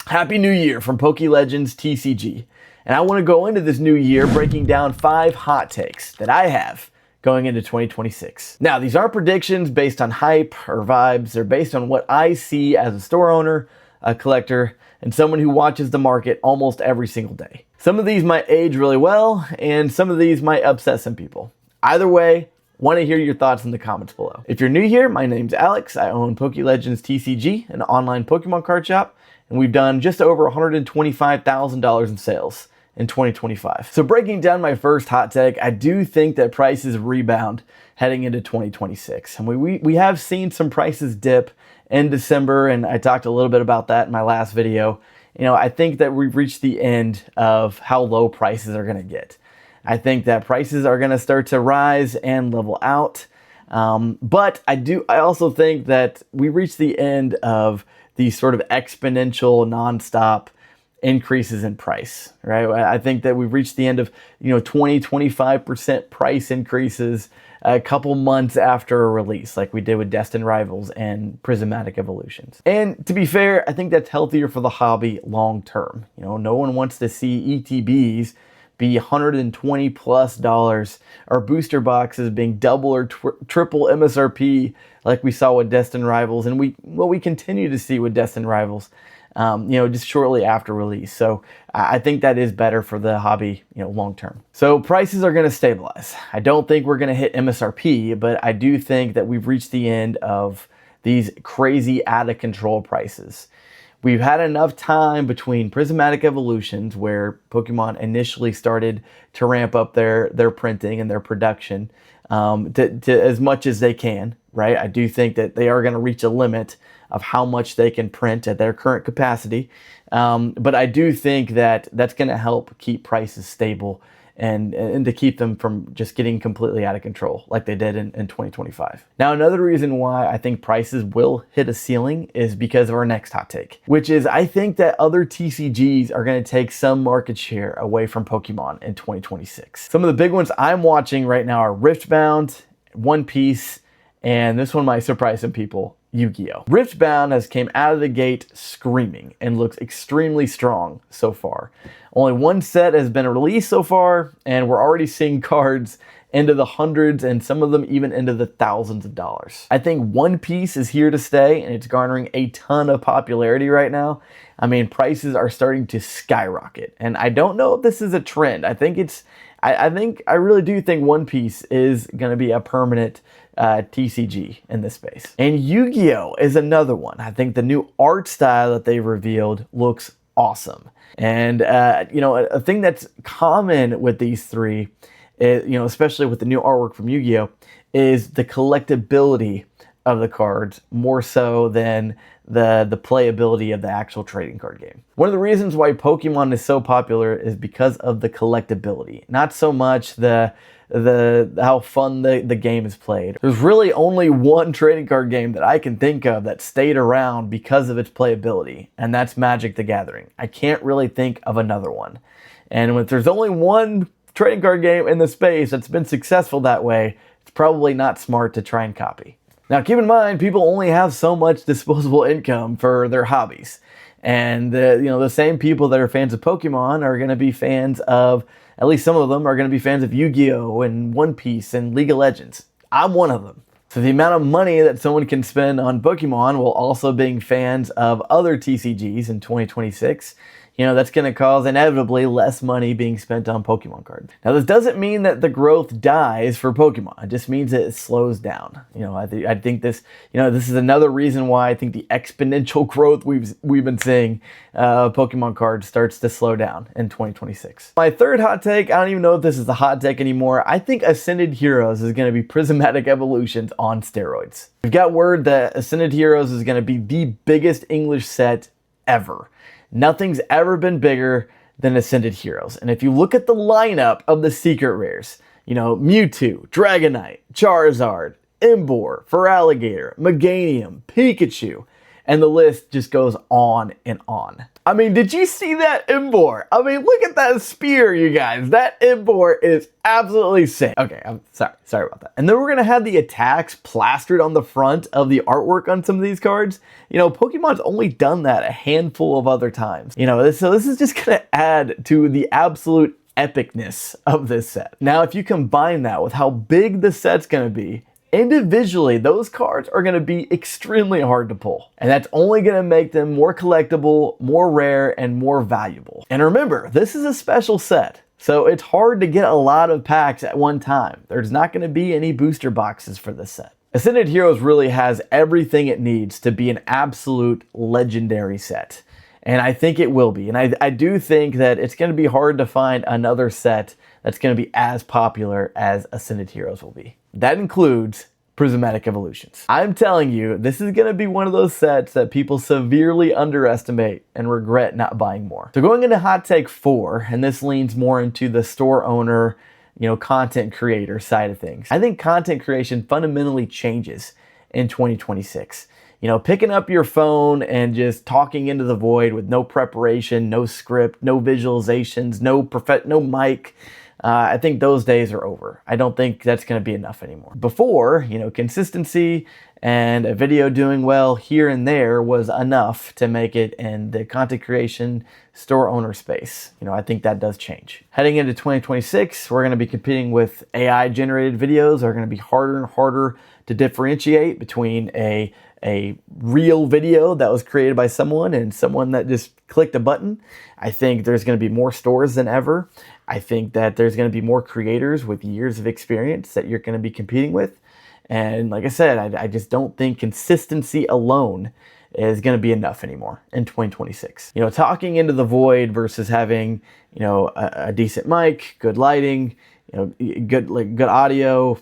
Happy New Year from Poke Legends TCG. And I want to go into this new year breaking down 5 hot takes that I have going into 2026. Now, these aren't predictions based on hype or vibes. They're based on what I see as a store owner, a collector, and someone who watches the market almost every single day. Some of these might age really well, and some of these might upset some people. Either way, want to hear your thoughts in the comments below. If you're new here, my name's Alex. I own Poke Legends TCG, an online Pokemon card shop, and we've done just over $125,000 in sales in 2025. So breaking down my first hot take, I do think that prices rebound heading into 2026. And we have seen some prices dip in December, and I talked a little bit about that in my last video. I think that we've reached the end of how low prices are going to get. I think that prices are going to start to rise and level out. But I also think that we reached the end of these sort of exponential, nonstop increases in price, right? I think that we've reached the end of, 20-25% price increases a couple months after a release, like we did with Destined Rivals and Prismatic Evolutions. And to be fair, I think that's healthier for the hobby long term. No one wants to see ETBs be $120+ or booster boxes being double or triple MSRP like we saw with Destined Rivals, and we continue to see with Destined Rivals, just shortly after release. So I think that is better for the hobby, long term. So prices are going to stabilize. I don't think we're going to hit MSRP, but I do think that we've reached the end of these crazy out of control prices. We've had enough time between Prismatic Evolutions, where Pokemon initially started to ramp up their printing and their production to as much as they can, right? I do think that they are going to reach a limit of how much they can print at their current capacity. But I do think that that's going to help keep prices stable and to keep them from just getting completely out of control like they did in 2025. Now, another reason why I think prices will hit a ceiling is because of our next hot take, which is I think that other TCGs are going to take some market share away from Pokemon in 2026. Some of the big ones I'm watching right now are Riftbound, One Piece, and this one might surprise some people, Yu-Gi-Oh! Riftbound has came out of the gate screaming and looks extremely strong so far. Only one set has been released so far, and we're already seeing cards into the hundreds and some of them even into the thousands of dollars. I think One Piece is here to stay, and it's garnering a ton of popularity right now. I mean, prices are starting to skyrocket, and I don't know if this is a trend. I really do think One Piece is going to be a permanent TCG in this space. And Yu-Gi-Oh! Is another one. I think the new art style that they revealed looks awesome. And, a thing that's common with these three, especially with the new artwork from Yu-Gi-Oh! Is the collectability of the cards more so than the playability of the actual trading card game. One of the reasons why Pokemon is so popular is because of the collectability, not so much the how fun the game is played. There's really only one trading card game that I can think of that stayed around because of its playability, and that's Magic the Gathering. I can't really think of another one. And if there's only one trading card game in the space that's been successful that way, it's probably not smart to try and copy. Now, keep in mind, people only have so much disposable income for their hobbies. And the same people that are fans of Pokemon are going to be fans of, at least some of them are going to be fans of Yu-Gi-Oh! And One Piece and League of Legends. I'm one of them. So the amount of money that someone can spend on Pokemon while also being fans of other TCGs in 2026, that's going to cause inevitably less money being spent on Pokemon cards. Now, this doesn't mean that the growth dies for Pokemon. It just means that it slows down. I think this is another reason why I think the exponential growth we've been seeing Pokemon cards starts to slow down in 2026. My third hot take, I don't even know if this is a hot take anymore. I think Ascended Heroes is going to be Prismatic Evolutions on steroids. We've got word that Ascended Heroes is going to be the biggest English set ever. Nothing's ever been bigger than Ascended Heroes. And if you look at the lineup of the secret rares, Mewtwo, Dragonite, Charizard, Emboar, Feraligatr, Meganium, Pikachu, And the list just goes on and on. I mean, did you see that Embor? I mean, look at that spear, you guys. That Embor is absolutely sick. Okay, I'm sorry about that. And then we're gonna have the attacks plastered on the front of the artwork on some of these cards. You know, Pokemon's only done that a handful of other times. You know, so this is just gonna add to the absolute epicness of this set. Now, if you combine that with how big the set's gonna be, individually, those cards are going to be extremely hard to pull. And that's only going to make them more collectible, more rare, and more valuable. And remember, this is a special set, so it's hard to get a lot of packs at one time. There's not going to be any booster boxes for this set. Ascended Heroes really has everything it needs to be an absolute legendary set. And I think it will be. And I do think that it's going to be hard to find another set that's going to be as popular as Ascended Heroes will be. That includes Prismatic Evolutions. I'm telling you, this is going to be one of those sets that people severely underestimate and regret not buying more. So going into hot take 4, and this leans more into the store owner, you know, content creator side of things. I think content creation fundamentally changes in 2026. You know, picking up your phone and just talking into the void with no preparation, no script, no visualizations, no mic. I think those days are over. I don't think that's going to be enough anymore. Before, you know, consistency and a video doing well here and there was enough to make it in the content creation store owner space. You know, I think that does change. Heading into 2026, we're going to be competing with AI generated videos that are going to be harder and harder to differentiate between a real video that was created by someone and someone that just clicked a button. I think there's going to be more stores than ever. I think that there's going to be more creators with years of experience that you're going to be competing with. And like I said, I just don't think consistency alone is going to be enough anymore in 2026. You know, talking into the void versus having, you know, a decent mic, good lighting, you know, good audio,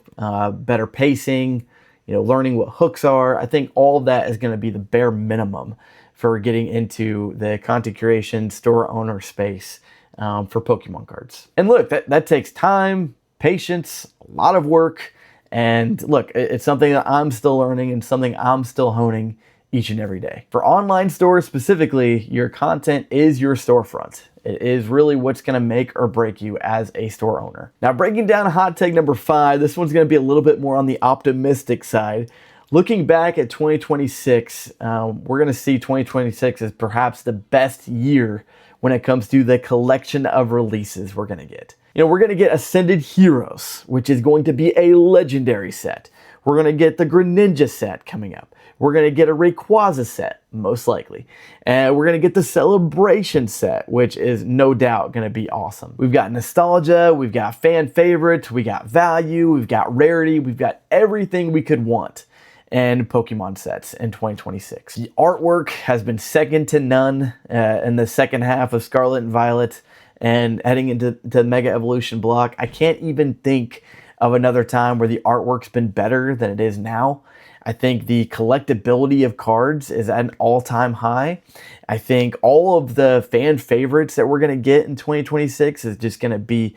better pacing, you know, learning what hooks are. I think all of that is going to be the bare minimum for getting into the content creation store owner space for Pokemon cards. And look, that takes time, patience, a lot of work. And look, it's something that I'm still learning and something I'm still honing each and every day. For online stores specifically, your content is your storefront. It is really what's going to make or break you as a store owner. Now, breaking down hot take number 5, this one's going to be a little bit more on the optimistic side. Looking back at 2026, we're going to see 2026 as perhaps the best year when it comes to the collection of releases we're going to get. You know, we're going to get Ascended Heroes, which is going to be a legendary set. We're going to get the Greninja set coming up. We're going to get a Rayquaza set, most likely. And we're going to get the Celebration set, which is no doubt going to be awesome. We've got nostalgia, we've got fan favorites, we got value, we've got rarity, we've got everything we could want in Pokemon sets in 2026. The artwork has been second to none in the second half of Scarlet and Violet and heading into the Mega Evolution block. I can't even think of another time where the artwork's been better than it is now. I think the collectability of cards is at an all-time high. I think all of the fan favorites that we're going to get in 2026 is just going to be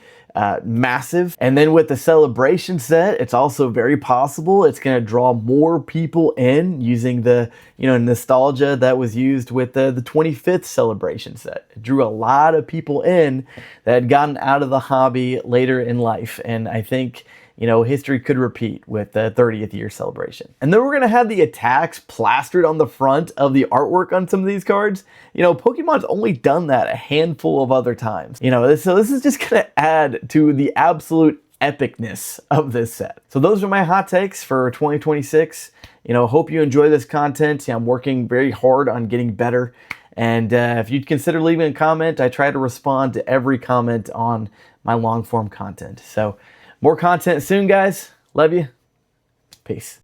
massive. And then with the Celebration set, it's also very possible it's going to draw more people in using the, you know, nostalgia that was used with the 25th Celebration set. It drew a lot of people in that had gotten out of the hobby later in life. And I think, you know, history could repeat with the 30th year celebration. And then we're going to have the attacks plastered on the front of the artwork on some of these cards. You know, Pokemon's only done that a handful of other times. You know, so this is just going to add to the absolute epicness of this set. So those are my hot takes for 2026. You know, hope you enjoy this content. I'm working very hard on getting better. And if you'd consider leaving a comment, I try to respond to every comment on my long form content. So more content soon, guys. Love you. Peace.